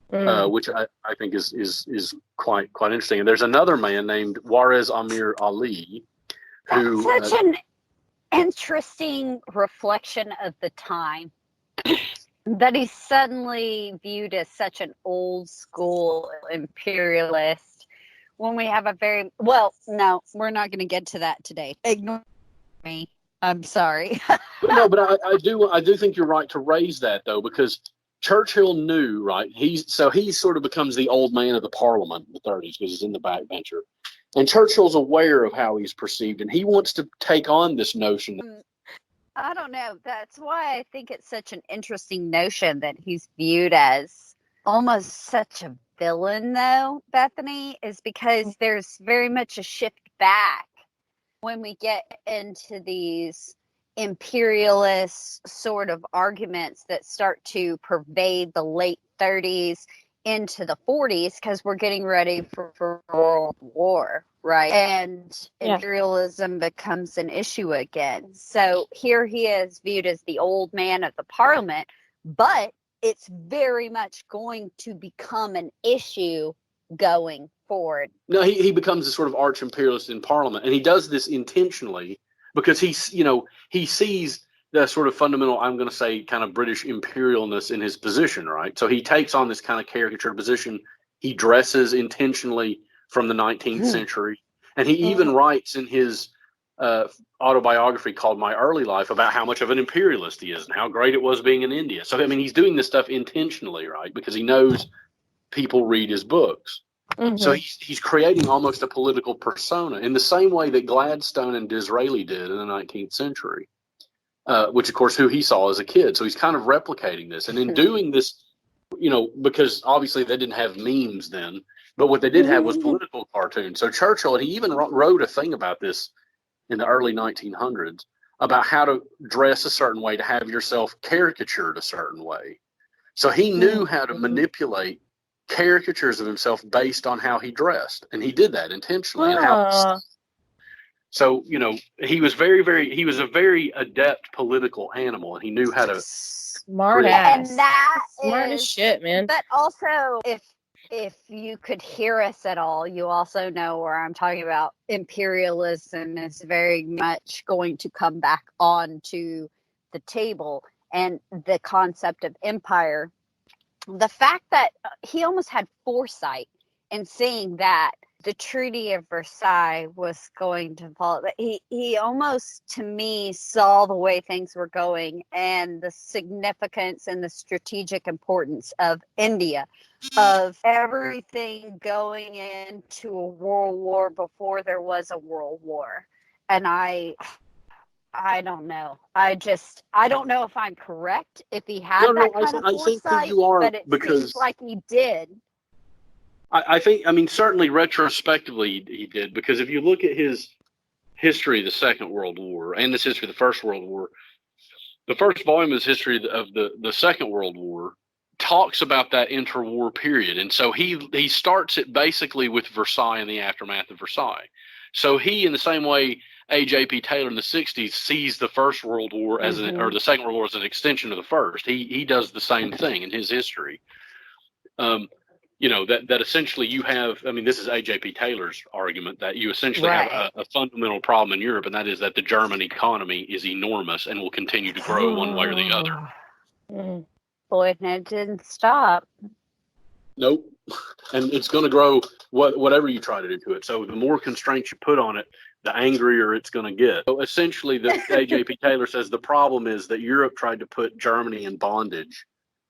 Which I think is quite interesting. And there's another man named Warez Amir Ali, who such an interesting reflection of the time, that he's suddenly viewed as such an old school imperialist when we have no, we're not going to get to that today. Ignore me. I'm sorry. No, but I do think you're right to raise that, though, because Churchill knew, right? He sort of becomes the old man of the Parliament in the 30s because he's in the backbencher. And Churchill's aware of how he's perceived, and he wants to take on this notion. I don't know. That's why I think it's such an interesting notion that he's viewed as almost such a villain, though, Bethany, is because there's very much a shift back when we get into these imperialist sort of arguments that start to pervade the late 30s into the 40s, because we're getting ready for World War, right? And imperialism becomes an issue again. So here he is viewed as the old man of the Parliament, but it's very much going to become an issue going forward. No, he becomes a sort of arch imperialist in Parliament, and he does this intentionally because he sees the sort of fundamental, I'm going to say, kind of British imperialness in his position, right? So he takes on this kind of caricatured position. He dresses intentionally from the 19th century, and he even writes in his autobiography called My Early Life about how much of an imperialist he is and how great it was being in India. So, I mean, he's doing this stuff intentionally, right? Because he knows people read his books. So he's creating almost a political persona in the same way that Gladstone and Disraeli did in the 19th century, which, of course, who he saw as a kid. So he's kind of replicating this. And in doing this, because obviously they didn't have memes then, but what they did have was political cartoons. So Churchill, and he even wrote a thing about this in the early 1900s, about how to dress a certain way to have yourself caricatured a certain way. So he knew how to manipulate caricatures of himself based on how he dressed, and he did that intentionally. So, he was he was a very adept political animal, and he knew how to smart ass. And that smart as shit, man. But also, if you could hear us at all, you also know where I'm talking about imperialism is very much going to come back onto the table, and the concept of empire. The fact that he almost had foresight in seeing that the Treaty of Versailles was going to fall. He almost, to me, saw the way things were going and the significance and the strategic importance of India, of everything going into a world war before there was a world war. And I don't know. I don't know if I'm correct, if he had that kind of foresight, think that you are, but it seems like he did. I think, certainly retrospectively he did, because if you look at his history of the Second World War and his history of the First World War, the first volume of his history of the Second World War talks about that interwar period. And so he starts it basically with Versailles and the aftermath of Versailles. So he, in the same way A.J.P. Taylor in the 60s sees the First World War or the Second World War as an extension of the first, he does the same thing in his history. That essentially you have, this is A.J.P. Taylor's argument, that you essentially have a fundamental problem in Europe, and that is that the German economy is enormous and will continue to grow one way or the other. Boy, and it didn't stop. Nope. And it's going to grow whatever you try to do to it. So the more constraints you put on it, the angrier it's going to get. So essentially, A.J.P. Taylor says the problem is that Europe tried to put Germany in bondage.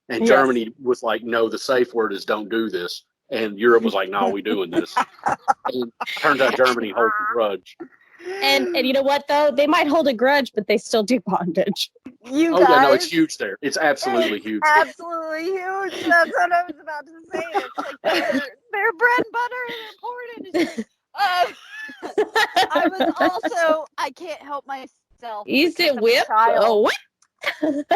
And Germany was like, no, the safe word is don't do this. And Europe was like, no, we're doing this. And it turns out Germany holds a grudge. And you know what, though? They might hold a grudge, but they still do bondage. You guys, yeah, no, it's huge there. It's absolutely huge. Absolutely huge. That's what I was about to say. It's like their bread and butter and their porn industry. I was also, I can't help myself. Is it whip? Oh, what?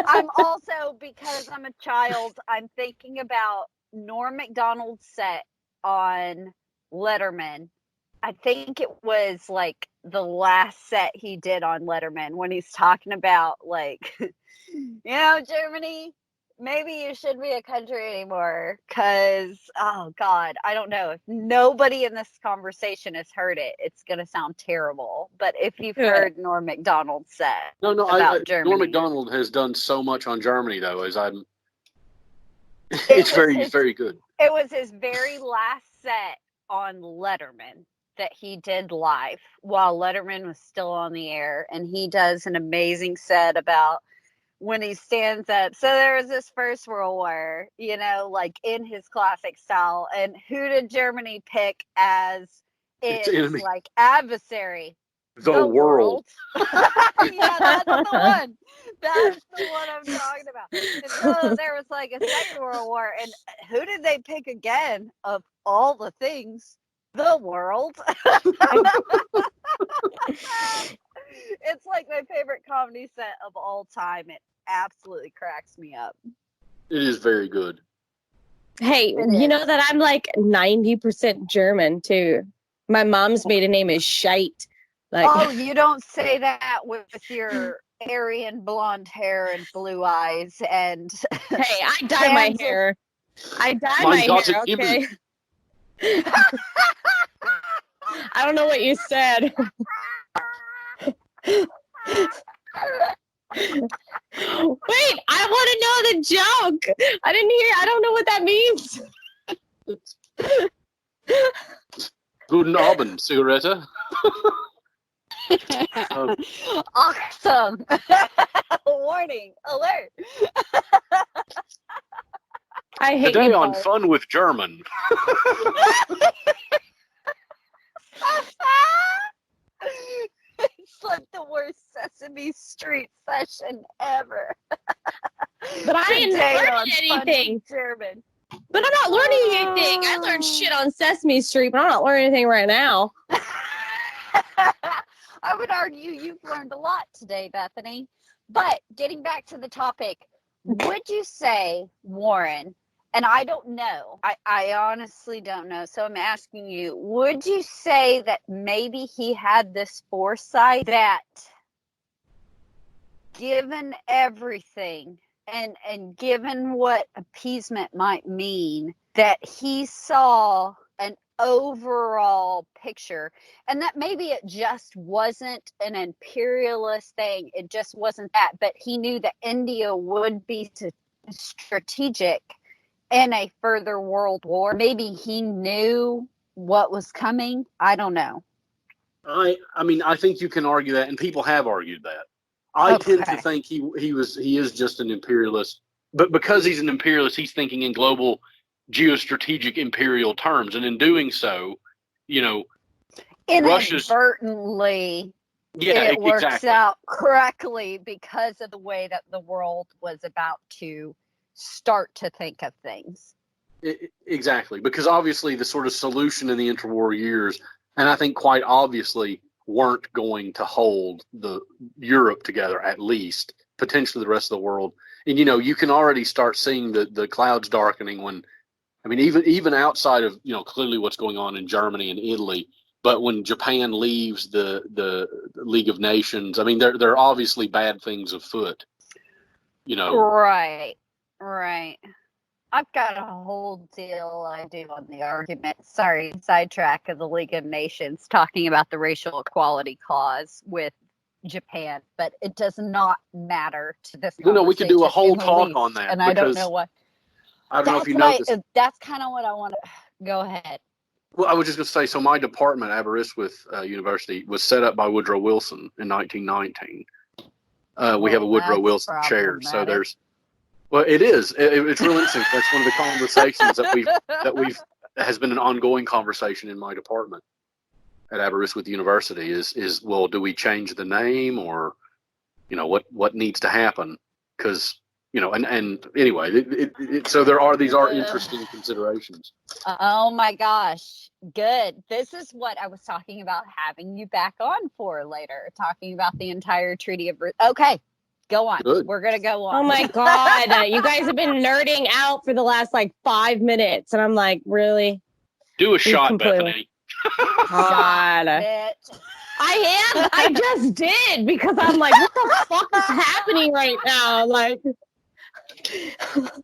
I'm also, because I'm a child, I'm thinking about Norm Macdonald's set on Letterman. I think it was like the last set he did on Letterman when he's talking about, like, Germany, maybe you shouldn't be a country anymore because, oh God, I don't know. If nobody in this conversation has heard it, it's going to sound terrible. But if you've heard Norm Macdonald's set about Germany. Norm Macdonald has done so much on Germany, though, it's very good. It was his very last set on Letterman that he did live while Letterman was still on the air. And he does an amazing set about when he stands up. So there was this First World War, like in his classic style. And who did Germany pick as its like adversary? The world. Yeah, that's the one. That's the one I'm talking about. And so there was like a Second World War. And who did they pick again of all the things? The world. It's like my favorite comedy set of all time. It absolutely cracks me up. It is very good. Hey, you know that I'm like 90% German too. My mom's maiden name is Scheit. Oh, you don't say that with your Aryan blonde hair and blue eyes and. Hey, I dye my hair. I dye my hair. Okay. I don't know what you said. Wait, I want to know the joke. I don't know what that means. Guten Abend, Cigaretta. Awesome. Warning, alert. I hate Today you on both. Fun with German. It's like the worst Sesame Street session ever. But I didn't learn anything. German. But I'm not learning anything. I learned shit on Sesame Street, but I'm not learning anything right now. I would argue you've learned a lot today, Bethany. But getting back to the topic, would you say, Warren, and I don't know, I honestly don't know, so I'm asking you, would you say that maybe he had this foresight that given everything and given what appeasement might mean, that he saw an overall picture, and that maybe it just wasn't an imperialist thing, it just wasn't that, but he knew that India would be strategic in a further world war. Maybe he knew what was coming. I don't know. I mean, I think you can argue that, and people have argued that. I tend to think he is just an imperialist, but because he's an imperialist, he's thinking in global geostrategic imperial terms, and in doing so, inadvertently, it works out correctly because of the way that the world was about to start to think of things. Exactly, because obviously the sort of solution in the interwar years, and I think quite obviously, weren't going to hold the Europe together, at least potentially the rest of the world. And you can already start seeing the clouds darkening when, I mean, even outside of clearly what's going on in Germany and Italy, but when Japan leaves the League of Nations, I mean, there are obviously bad things afoot. Right. I've got a whole deal I do on the argument. Sorry, sidetrack of the League of Nations, talking about the racial equality clause with Japan, but it does not matter to this conversation. We could do a whole talk on that. And I don't know what. I don't know if you know this. That's kind of what I want to go ahead. Well, I was just going to say, so my department, Aberystwyth University, was set up by Woodrow Wilson in 1919. We have a Woodrow Wilson chair, so there's. Well, it is. It's real interesting. That's one of the conversations that has been an ongoing conversation in my department at Aberystwyth University. Is well, do we change the name, or what needs to happen? Because and anyway, so these are interesting considerations. Oh my gosh, good. This is what I was talking about having you back on for later, talking about the entire Treaty of. Okay. Go on. Good. We're going to go on. Oh my God. You guys have been nerding out for the last 5 minutes. And I'm like, really? Do a shot, Bethany. God. I am. I just did because I'm like, what the fuck is happening right now?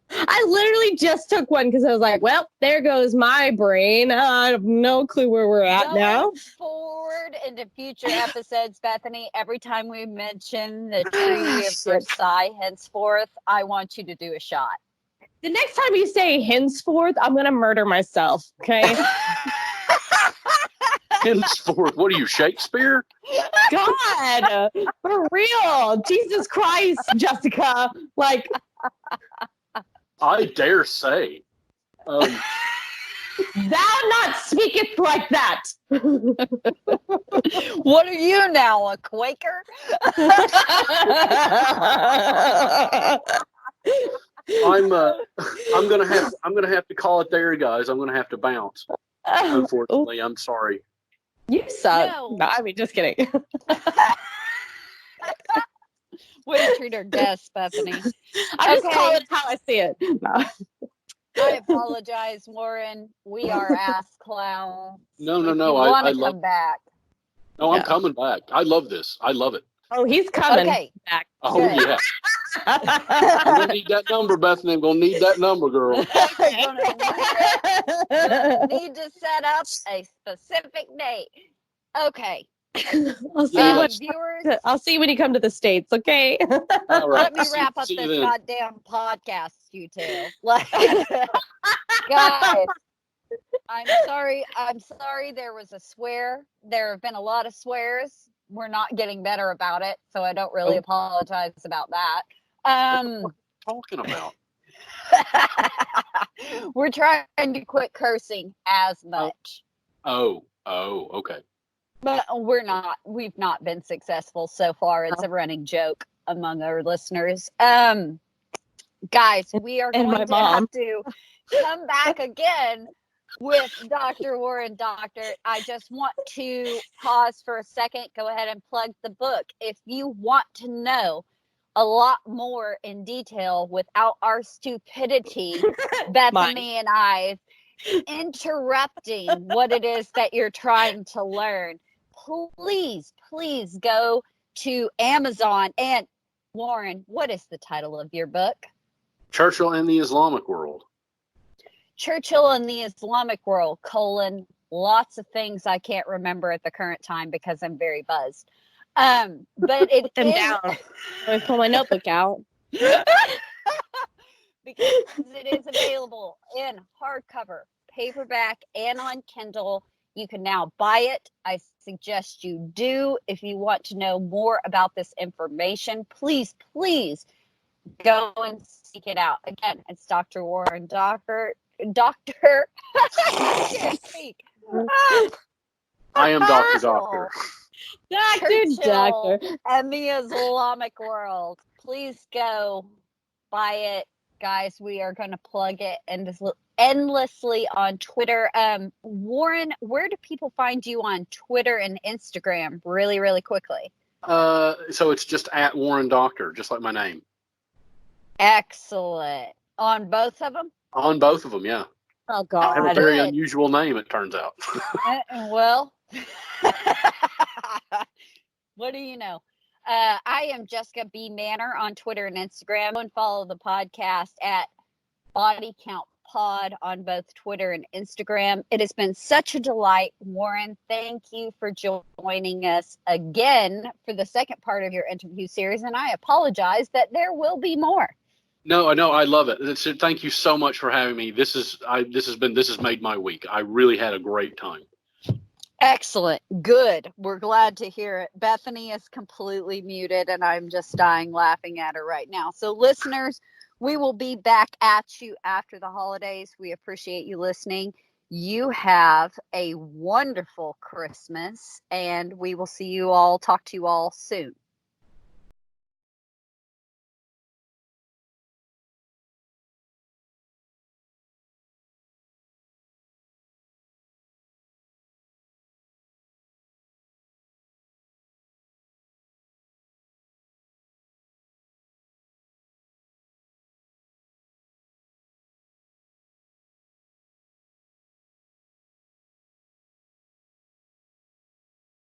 I literally just took one because I was like, well, there goes my brain. I have no clue where we're at now. Forward into future episodes, Bethany, every time we mention the Treaty of Versailles henceforth, I want you to do a shot. The next time you say henceforth, I'm going to murder myself, okay? Henceforth, what are you, Shakespeare? God, for real. Jesus Christ, Jessica. I dare say. Thou not speaketh like that. What are you now, a Quaker? I'm gonna have to call it there, guys. I'm gonna have to bounce. Unfortunately, I'm sorry. You suck. No, I mean, just kidding. Way to treat our guests, Bethany. I just call it how I see it. No. I apologize, Warren. We are ass clowns. No. I love. Come back. No, I'm coming back. I love this. I love it. Oh, he's coming back. Oh, good. Yeah. I'm going to need that number, Bethany. I'm going to need that number, girl. Need to set up a specific date. Okay. I'll see you when you come to the States, okay? All right. Let me wrap up this goddamn podcast, you two. Guys, I'm sorry. There was a swear. There have been a lot of swears. We're not getting better about it, so I don't really apologize about that. What are you talking about? We're trying to quit cursing as much. Oh, okay. But we've not been successful so far. It's a running joke among our listeners. Guys, we are going to have to come back again with Dr. Warren Dockter. I just want to pause for a second, go ahead and plug the book. If you want to know a lot more in detail without our stupidity, Bethany and I interrupting what it is that you're trying to learn, please go to Amazon. And Warren, what is the title of your book? Churchill and the Islamic World. Churchill and the Islamic World, lots of things I can't remember at the current time because I'm very buzzed. But it Put them is down. Let me pull my notebook out. because it is available in hardcover, paperback, and on Kindle. You can now buy it. I suggest you do. If you want to know more about this information, please go and seek it out. Again, it's Dr. Warren Dockter. Doctor. I can't speak. I am Dr. Doctor. Churchill and the Islamic World. Please go buy it, guys. We are going to plug it endlessly on Twitter. Warren, where do people find you on Twitter and Instagram? Really, really quickly. So it's just at Warren Dockter, just like my name. Excellent. On both of them? On both of them, yeah. Oh, God. I have a very unusual name, it turns out. Well, what do you know? I am Jessica B. Manor on Twitter and Instagram. And follow the podcast at Body Count Pod on both Twitter and Instagram. It has been such a delight. Warren, thank you for joining us again for the second part of your interview series. And I apologize that there will be more. No, I love it. Thank you so much for having me. This has made my week. I really had a great time. Excellent. Good. We're glad to hear it. Bethany is completely muted and I'm just dying laughing at her right now. So listeners, we will be back at you after the holidays. We appreciate you listening. You have a wonderful Christmas and we will talk to you all soon.